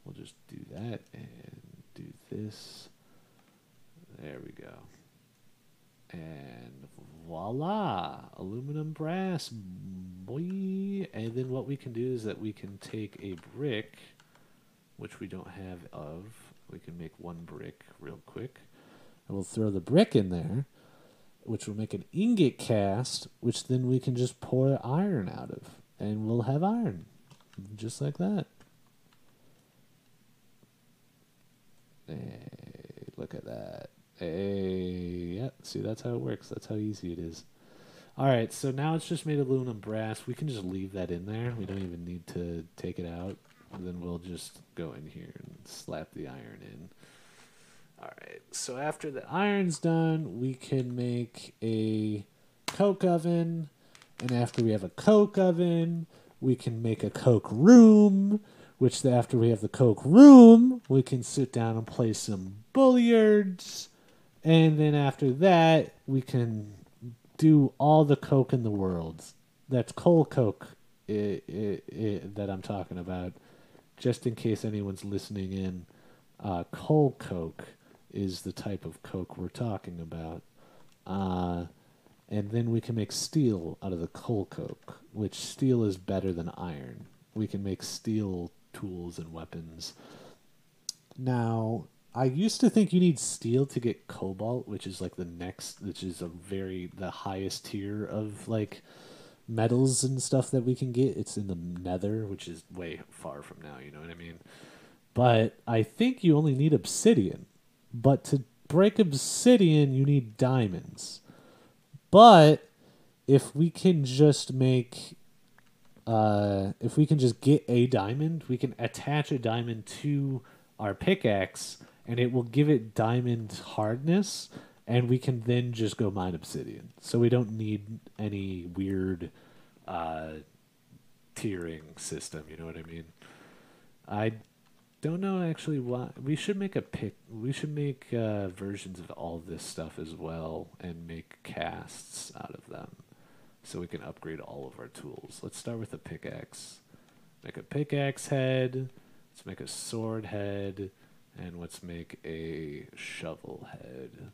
We'll just do that and do this. There we go. And voila! Aluminum brass, boy! And then what we can do is that we can take a brick, which we don't have of. We can make 1 brick real quick. And we'll throw the brick in there, which will make an ingot cast, which then we can just pour iron out of. And we'll have iron. Just like that. Hey, look at that. Hey, yeah, see, that's how it works. That's how easy it is. All right, so now it's just made aluminum brass. We can just leave that in there. We don't even need to take it out. And then we'll just go in here and slap the iron in. All right, so after the iron's done, we can make a coke oven. And after we have a coke oven, we can make a coke room, which after we have the coke room, we can sit down and play some billiards. And then after that, we can do all the coke in the world. That's coal coke that I'm talking about. Just in case anyone's listening in, coal coke is the type of coke we're talking about. And then we can make steel out of the coal coke, which steel is better than iron. We can make steel tools and weapons. Now, I used to think you need steel to get cobalt, which is like the highest tier of like metals and stuff that we can get. It's in the nether, which is way far from now, you know what I mean? But I think you only need obsidian. But to break obsidian, you need diamonds. But if we can just get a diamond, we can attach a diamond to our pickaxe, and it will give it diamond hardness, and we can then just go mine obsidian. So we don't need any weird uh, tiering system. You know what I mean? I don't know actually why we should make a pick. We should make versions of all this stuff as well, and make casts out of them, so we can upgrade all of our tools. Let's start with a pickaxe. Make a pickaxe head. Let's make a sword head, and let's make a shovel head.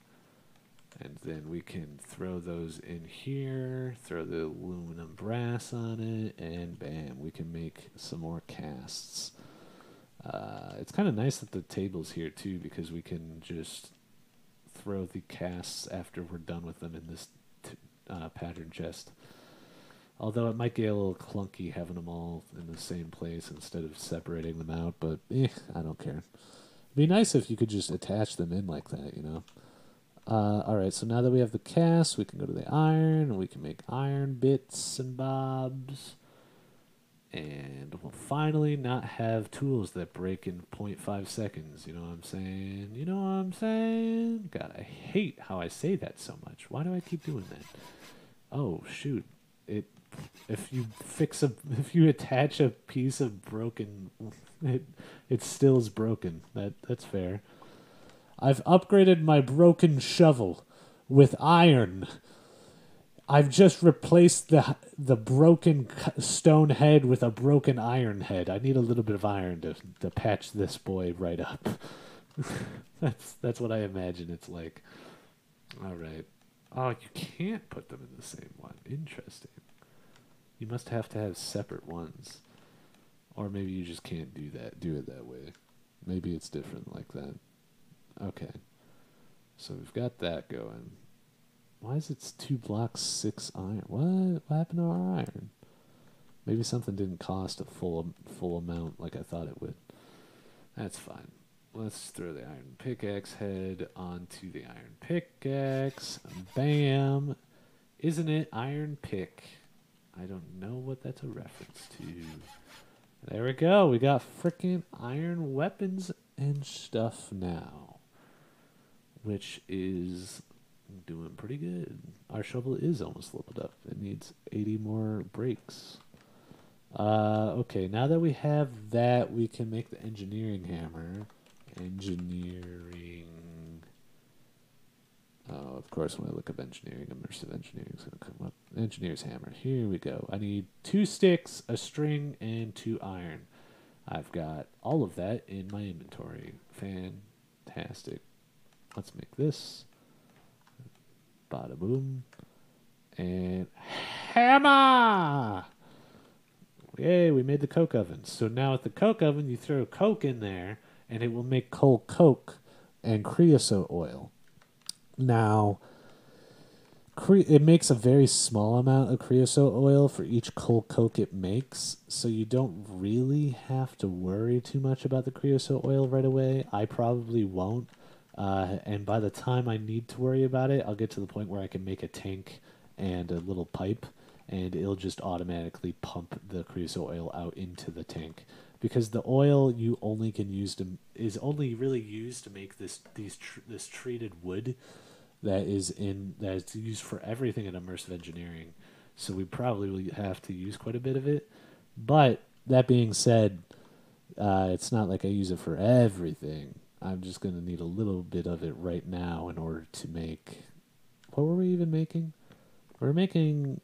And then we can throw those in here, throw the aluminum brass on it, and bam, we can make some more casts. It's kind of nice that the table's here too, because we can just throw the casts after we're done with them in this pattern chest. Although it might get a little clunky having them all in the same place instead of separating them out, but I don't care. It'd be nice if you could just attach them in like that, you know? Alright, so now that we have the cast, we can go to the iron, and we can make iron bits and bobs. And we'll finally not have tools that break in 0.5 seconds. You know what I'm saying? You know what I'm saying? God, I hate how I say that so much. Why do I keep doing that? Oh, shoot. If you attach a piece of broken, it still is broken. That's fair. I've upgraded my broken shovel with iron. I've just replaced the broken stone head with a broken iron head. I need a little bit of iron to patch this boy right up. That's what I imagine it's like. All right. Oh, you can't put them in the same one. Interesting. You must have to have separate ones. Or maybe you just can't do it that way. Maybe it's different like that. Okay. So we've got that going. Why is it 2 blocks 6 iron? What happened to our iron? Maybe something didn't cost a full amount like I thought it would. That's fine. Let's throw the iron pickaxe head onto the iron pickaxe. Bam! Isn't it iron pick? I don't know what that's a reference to. There we go. We got freaking iron weapons and stuff now, which is doing pretty good. Our shovel is almost leveled up. It needs 80 more breaks. Okay, now that we have that, we can make the engineering hammer. Engineering. Oh, of course, when I look up engineering, immersive engineering is going to come up. Engineer's hammer. Here we go. I need 2 sticks, a string, and 2 iron. I've got all of that in my inventory. Fantastic. Let's make this. Bada boom. And hammer! Yay, we made the coke oven. So now with the coke oven, you throw coke in there, and it will make coal coke and creosote oil. Now, it makes a very small amount of creosote oil for each coal coke it makes, so you don't really have to worry too much about the creosote oil right away. I probably won't. And by the time I need to worry about it, I'll get to the point where I can make a tank and a little pipe, and it'll just automatically pump the creosote oil out into the tank. Because the oil you only can use is only really used to make this treated wood that's used for everything in immersive engineering. So we probably will have to use quite a bit of it. But that being said, it's not like I use it for everything. I'm just going to need a little bit of it right now in order to make... What were we even making? We're making...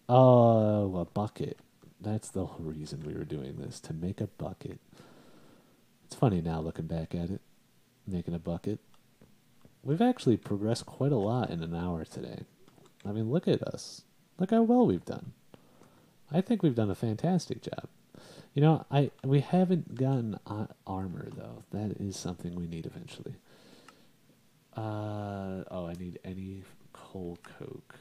Oh, a bucket. That's the whole reason we were doing this, to make a bucket. It's funny now looking back at it, making a bucket. We've actually progressed quite a lot in an hour today. I mean, look at us. Look how well we've done. I think we've done a fantastic job. You know, we haven't gotten armor, though. That is something we need eventually. I need any coal coke.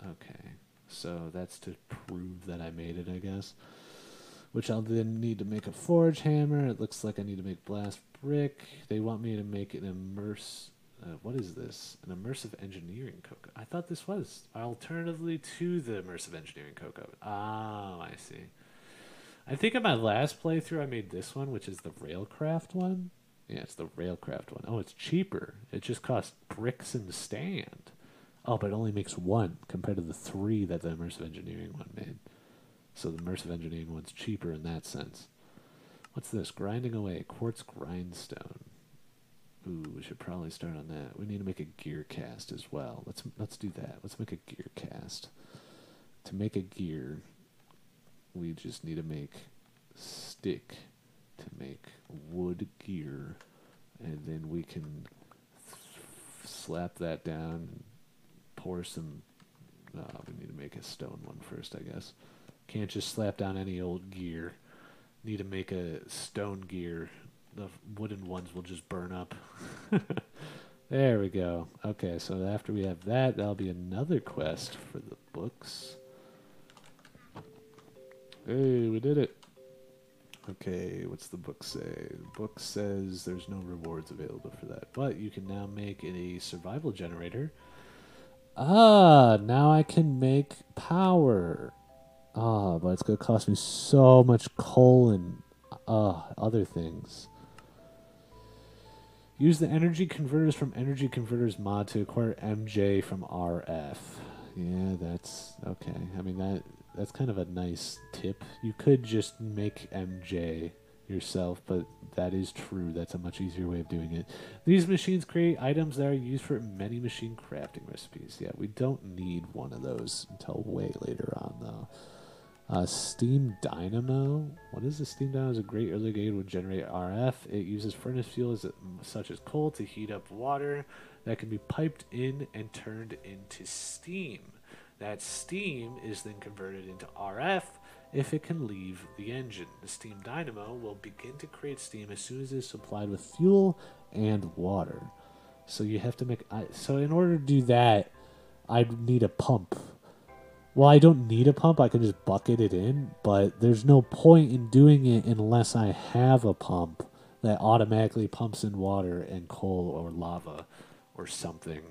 Okay. So that's to prove that I made it, I guess. Which I'll then need to make a forge hammer. It looks like I need to make blast brick. They want me to make an what is this? An immersive engineering coke. I thought this was alternatively to the immersive engineering coke oven. Oh, I see. I think in my last playthrough I made this one, which is the Railcraft one. Yeah, it's the Railcraft one. Oh, it's cheaper. It just costs bricks and stand. Oh, but it only makes one compared to the three that the immersive engineering one made. So the immersive engineering one's cheaper in that sense. What's this? Grinding away. Quartz grindstone. Ooh, we should probably start on that. We need to make a gear cast as well. Let's do that. Let's make a gear cast. To make a gear, we just need to make stick to make wood gear, and then we can slap that down and pour some. We need to make a stone one first, I guess. Can't just slap down any old gear. Need to make a stone gear. The wooden ones will just burn up. There we go. Okay, so after we have that, that'll be another quest for the books. Hey, we did it. Okay, what's the book say? The book says there's no rewards available for that, but you can now make a survival generator. Ah, now I can make power. Ah, but it's going to cost me so much coal and other things. Use the energy converters from Energy Converters mod to acquire MJ from RF. Yeah, that's okay. I mean that's kind of a nice tip. You could just make MJ yourself, but that is true. That's a much easier way of doing it. These machines create items that are used for many machine crafting recipes. Yeah, we don't need one of those until way later on, though. Steam Dynamo. What is the Steam Dynamo? Is a great early game would generate RF. It uses furnace fuel such as coal to heat up water that can be piped in and turned into steam. That steam is then converted into RF if it can leave the engine. The steam dynamo will begin to create steam as soon as it is supplied with fuel and water. So you have to make. So in order to do that, I'd need a pump. Well, I don't need a pump. I can just bucket it in, but there's no point in doing it unless I have a pump that automatically pumps in water and coal or lava or something.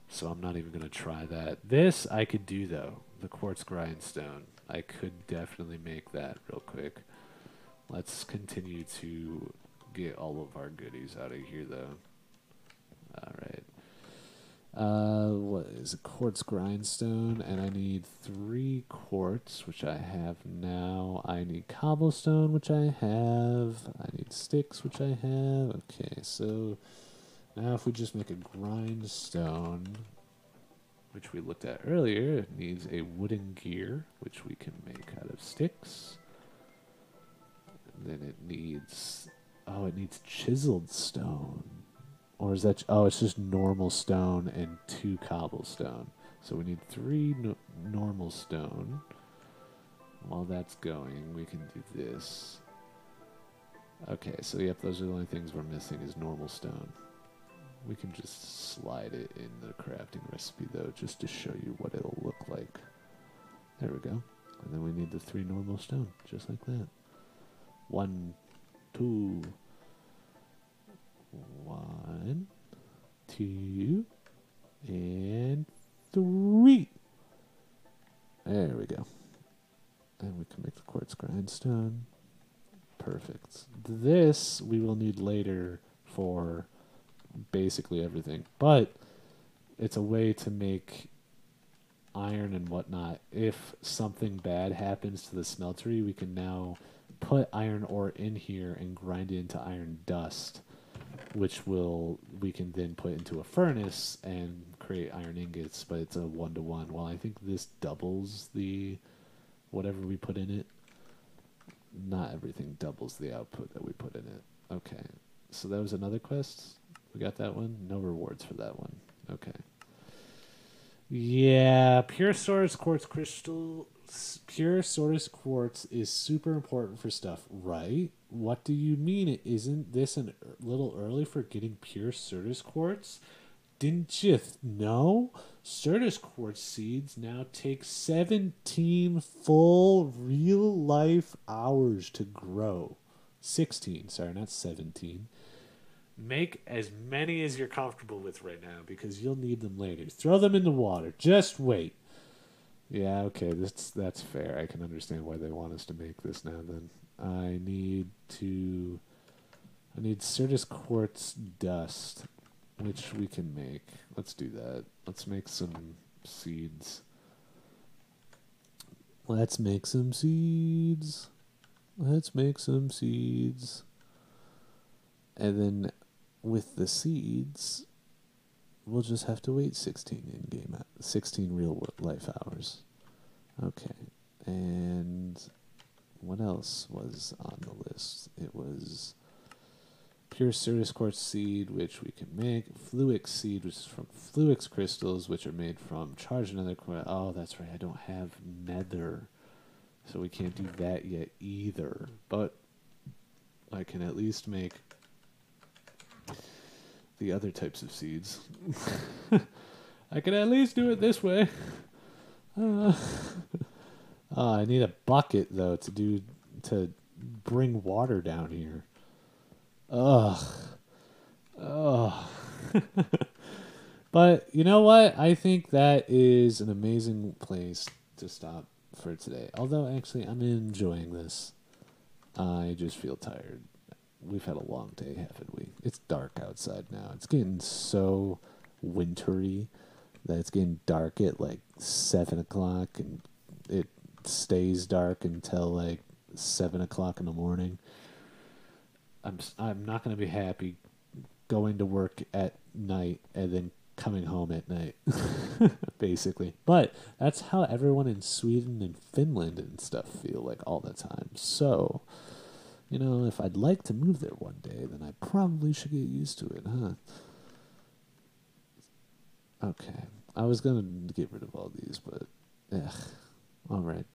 So I'm not even going to try that. This I could do, though. The quartz grindstone. I could definitely make that real quick. Let's continue to get all of our goodies out of here, though. All right. What is a quartz grindstone? And I need 3 quartz, which I have now. I need cobblestone, which I have. I need sticks, which I have. Okay, so now if we just make a grindstone, which we looked at earlier, it needs a wooden gear, which we can make out of sticks. And then it needs, it needs chiseled stone. Or is that, it's just normal stone and 2 cobblestone. So we need 3 normal stone. While that's going, we can do this. Okay, so yep, those are the only things we're missing is normal stone. We can just slide it in the crafting recipe, though, just to show you what it'll look like. There we go. And then we need the 3 normal stone, just like that. 1, 2... 1, 2, and 3. There we go. And we can make the quartz grindstone. Perfect. This we will need later for basically everything. But it's a way to make iron and whatnot. If something bad happens to the smeltery, we can now put iron ore in here and grind it into iron dust, which we can then put into a furnace and create iron ingots, but it's a 1-to-1. Well, I think this doubles the whatever we put in it. Not everything doubles the output that we put in it. Okay, so that was another quest. We got that one. No rewards for that one. Okay. Yeah, pure source quartz crystal. Pure source quartz is super important for stuff, right? What do you mean? Isn't this a little early for getting pure Certus quartz? Didn't you know? Certus quartz seeds now take 17 full real-life hours to grow. 16, sorry, not 17. Make as many as you're comfortable with right now because you'll need them later. Throw them in the water. Just wait. Yeah, okay, that's fair. I can understand why they want us to make this now then. I need to I need Certus quartz dust, which we can make. Let's do that. Let's make some seeds. Let's make some seeds. Let's make some seeds. And then with the seeds, we'll just have to wait 16 in-game, 16 real life hours. Okay. And what else was on the list? It was pure Sirius quartz seed, which we can make. Fluix seed, which is from Fluix crystals, which are made from charged nether quartz. Oh, that's right. I don't have nether, so we can't do that yet either. But I can at least make the other types of seeds. I can at least do it this way. Uh, I need a bucket though to bring water down here. Ugh. Ugh. But you know what? I think that is an amazing place to stop for today. Although actually I'm enjoying this. I just feel tired. We've had a long day, haven't we? It's dark outside now. It's getting so wintry that it's getting dark at like 7 o'clock, and it stays dark until like 7 o'clock in the morning. I'm not going to be happy going to work at night and then coming home at night, basically. But that's how everyone in Sweden and Finland and stuff feel like all the time. So, if I'd like to move there one day, then I probably should get used to it, huh? Okay. I was going to get rid of all these, but, ugh. All right.